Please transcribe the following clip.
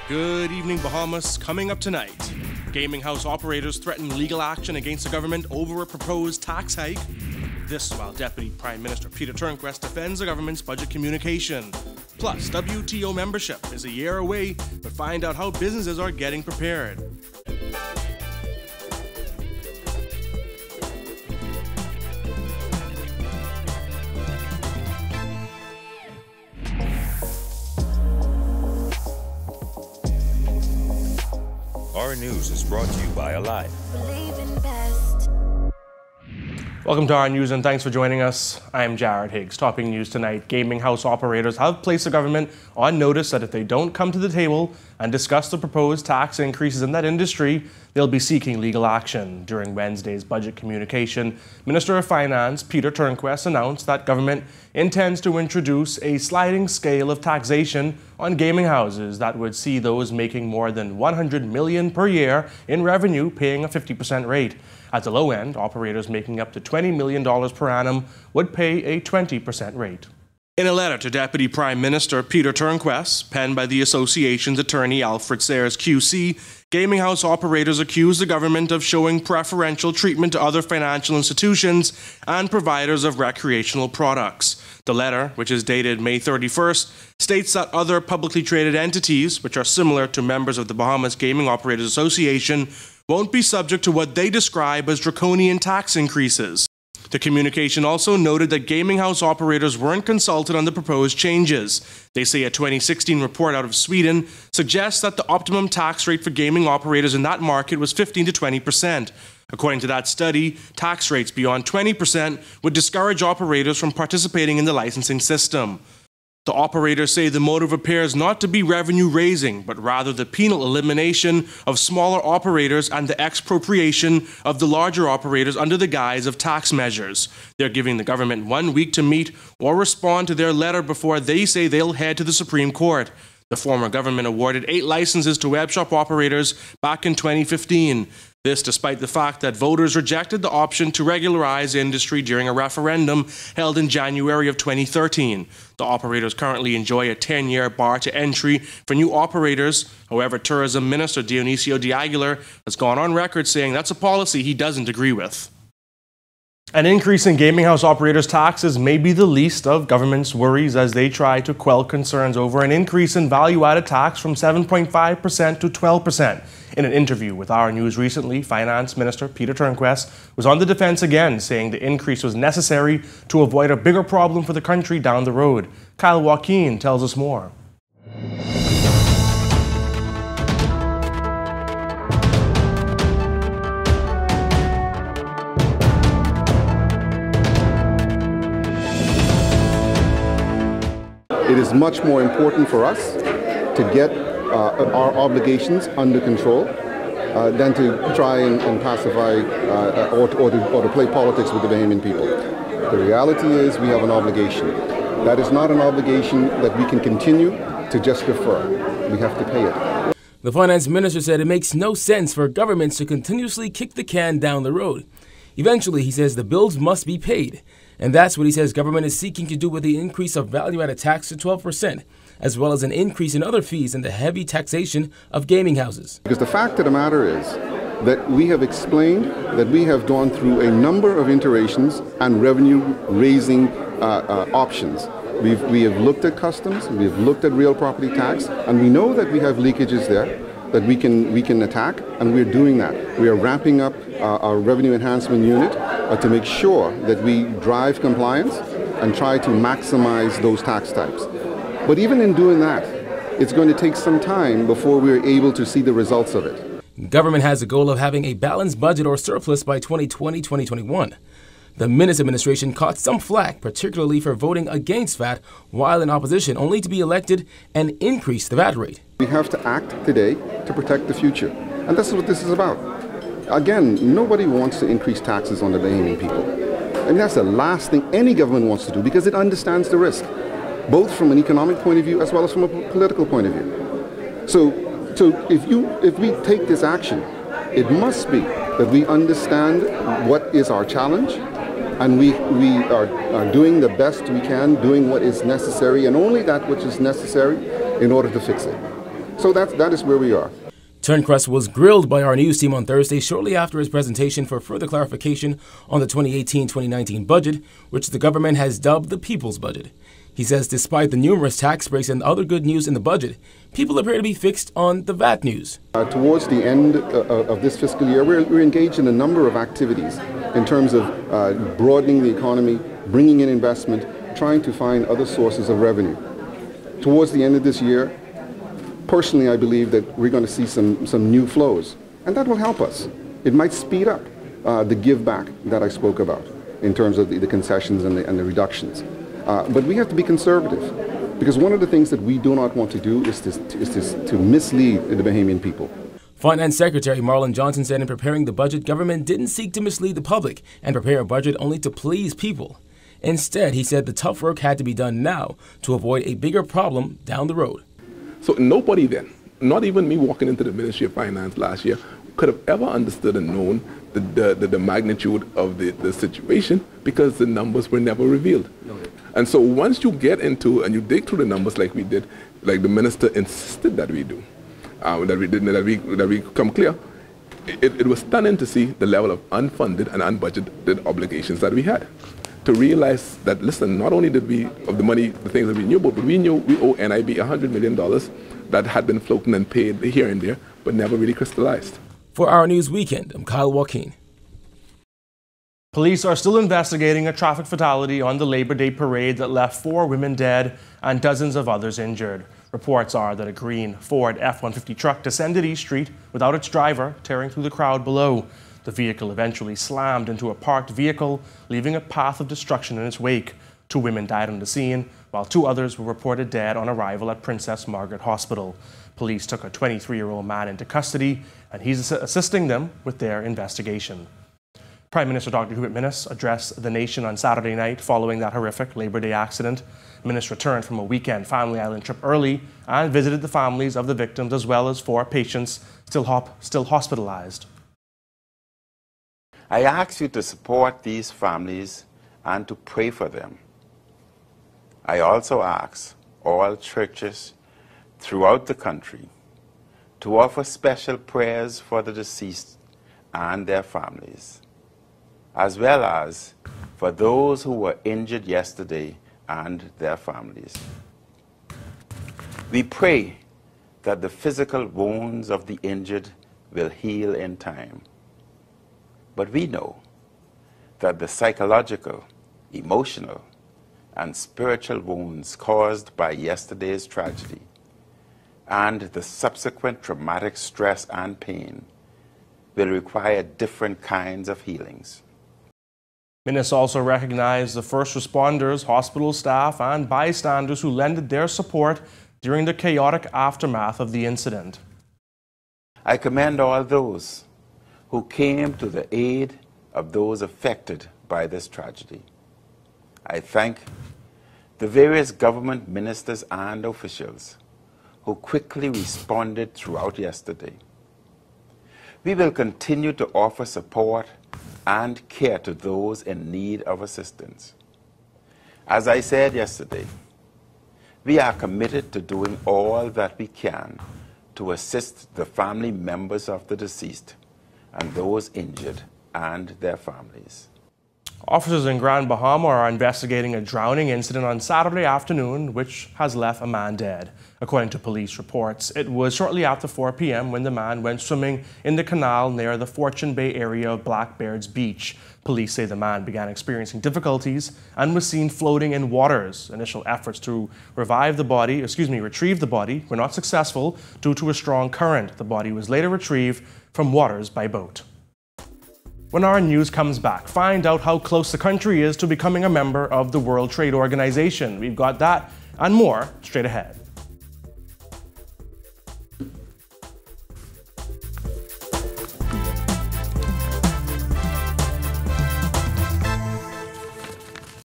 Good evening, Bahamas. Coming up tonight, gaming house operators threaten legal action against the government over a proposed tax hike. This while Deputy Prime Minister Peter Turnquest defends the government's budget communication. Plus, WTO membership is a year away, but find out how businesses are getting prepared. Our news is brought to you by Alive. Welcome to our news and thanks for joining us. I'm Jared Higgs. Topping news tonight, gaming house operators have placed the government on notice that if they don't come to the table and discuss the proposed tax increases in that industry, they'll be seeking legal action. During Wednesday's budget communication, Minister of Finance Peter Turnquest announced that government intends to introduce a sliding scale of taxation on gaming houses that would see those making more than $100 million per year in revenue paying a 50% rate. At the low end, operators making up to $20 million per annum would pay a 20% rate. In a letter to Deputy Prime Minister Peter Turnquest, penned by the association's attorney Alfred Sayers QC, gaming house operators accuse the government of showing preferential treatment to other financial institutions and providers of recreational products. The letter, which is dated May 31st, states that other publicly traded entities, which are similar to members of the Bahamas Gaming Operators Association, won't be subject to what they describe as draconian tax increases. The communication also noted that gaming house operators weren't consulted on the proposed changes. They say a 2016 report out of Sweden suggests that the optimum tax rate for gaming operators in that market was 15 to 20%. According to that study, tax rates beyond 20% would discourage operators from participating in the licensing system. The operators say the motive appears not to be revenue-raising, but rather the penal elimination of smaller operators and the expropriation of the larger operators under the guise of tax measures. They're giving the government 1 week to meet or respond to their letter before they say they'll head to the Supreme Court. The former government awarded 8 licenses to web shop operators back in 2015. This despite the fact that voters rejected the option to regularize the industry during a referendum held in January of 2013. The operators currently enjoy a 10-year bar to entry for new operators. However, Tourism Minister Dionisio de Aguilar has gone on record saying that's a policy he doesn't agree with. An increase in gaming house operators' taxes may be the least of government's worries as they try to quell concerns over an increase in value-added tax from 7.5% to 12%. In an interview with Our News recently, Finance Minister Peter Turnquest was on the defense again, saying the increase was necessary to avoid a bigger problem for the country down the road. Kyle Joaquin tells us more. It is much more important for us to get our obligations under control than to try and pacify or to play politics with the Bahamian people. The reality is we have an obligation. That is not an obligation that we can continue to just defer. We have to pay it. The finance minister said it makes no sense for governments to continuously kick the can down the road. Eventually, he says the bills must be paid. And that's what he says government is seeking to do with the increase of value-added tax to 12%, as well as an increase in other fees and the heavy taxation of gaming houses. Because the fact of the matter is that we have explained that we have gone through a number of iterations and revenue-raising options. We have looked at customs, we have looked at real property tax, and we know that we have leakages there that we can attack, and we're doing that. We are ramping up our revenue enhancement unit to make sure that we drive compliance and try to maximize those tax types. But even in doing that, it's going to take some time before we're able to see the results of it. Government has a goal of having a balanced budget or surplus by 2020-2021. The Minnis administration caught some flack, particularly for voting against VAT while in opposition, only to be elected and increase the VAT rate. We have to act today to protect the future, and that's what this is about. Again, nobody wants to increase taxes on the Bahamian people. And that's the last thing any government wants to do because it understands the risk, both from an economic point of view as well as from a political point of view. So if we take this action, it must be that we understand what is our challenge, and we are doing the best we can, doing what is necessary, and only that which is necessary in order to fix it. So that is where we are. Turnquest was grilled by our news team on Thursday shortly after his presentation for further clarification on the 2018-2019 budget, which the government has dubbed the people's budget. He says despite the numerous tax breaks and other good news in the budget, people appear to be fixed on the VAT news. Towards the end of this fiscal year, we're engaged in a number of activities in terms of broadening the economy, bringing in investment, trying to find other sources of revenue. Towards the end of this year, personally, I believe that we're going to see some new flows, and that will help us. It might speed up the give back that I spoke about in terms of the concessions and the reductions. But we have to be conservative, because one of the things that we do not want to do is to mislead the Bahamian people. Finance Secretary Marlon Johnson said in preparing the budget, government didn't seek to mislead the public and prepare a budget only to please people. Instead, he said the tough work had to be done now to avoid a bigger problem down the road. So nobody then, not even me walking into the Ministry of Finance last year, could have ever understood and known the magnitude of the situation, because the numbers were never revealed. And so once you get into and you dig through the numbers like we did, like the minister insisted that we do, that we come clear, it was stunning to see the level of unfunded and unbudgeted obligations that we had. To realize that, listen, not only did we, of the money, the things that we knew about, but we knew we owe NIB $100 million that had been floating and paid here and there, but never really crystallized. For Our News Weekend, I'm Kyle Joaquin. Police are still investigating a traffic fatality on the Labor Day parade that left 4 women dead and dozens of others injured. Reports are that a green Ford F-150 truck descended East Street without its driver, tearing through the crowd below. The vehicle eventually slammed into a parked vehicle, leaving a path of destruction in its wake. 2 women died on the scene, while 2 others were reported dead on arrival at Princess Margaret Hospital. Police took a 23-year-old man into custody, and he's assisting them with their investigation. Prime Minister Dr. Hubert Minnis addressed the nation on Saturday night following that horrific Labor Day accident. Minnis returned from a weekend Family Island trip early and visited the families of the victims, as well as 4 patients still hospitalized. I ask you to support these families and to pray for them. I also ask all churches throughout the country to offer special prayers for the deceased and their families, as well as for those who were injured yesterday and their families. We pray that the physical wounds of the injured will heal in time. But we know that the psychological, emotional, and spiritual wounds caused by yesterday's tragedy and the subsequent traumatic stress and pain will require different kinds of healings. Minnis also recognized the first responders, hospital staff, and bystanders who lended their support during the chaotic aftermath of the incident. I commend all those who came to the aid of those affected by this tragedy. I thank the various government ministers and officials who quickly responded throughout yesterday. We will continue to offer support and care to those in need of assistance. As I said yesterday, we are committed to doing all that we can to assist the family members of the deceased and those injured and their families. Officers in Grand Bahama are investigating a drowning incident on Saturday afternoon, which has left a man dead. According to police reports, it was shortly after 4 p.m. when the man went swimming in the canal near the Fortune Bay area of Blackbeard's Beach. Police say the man began experiencing difficulties and was seen floating in waters. Initial efforts to retrieve the body were not successful due to a strong current. The body was later retrieved from waters by boat. When our news comes back, find out how close the country is to becoming a member of the World Trade Organization. We've got that and more straight ahead.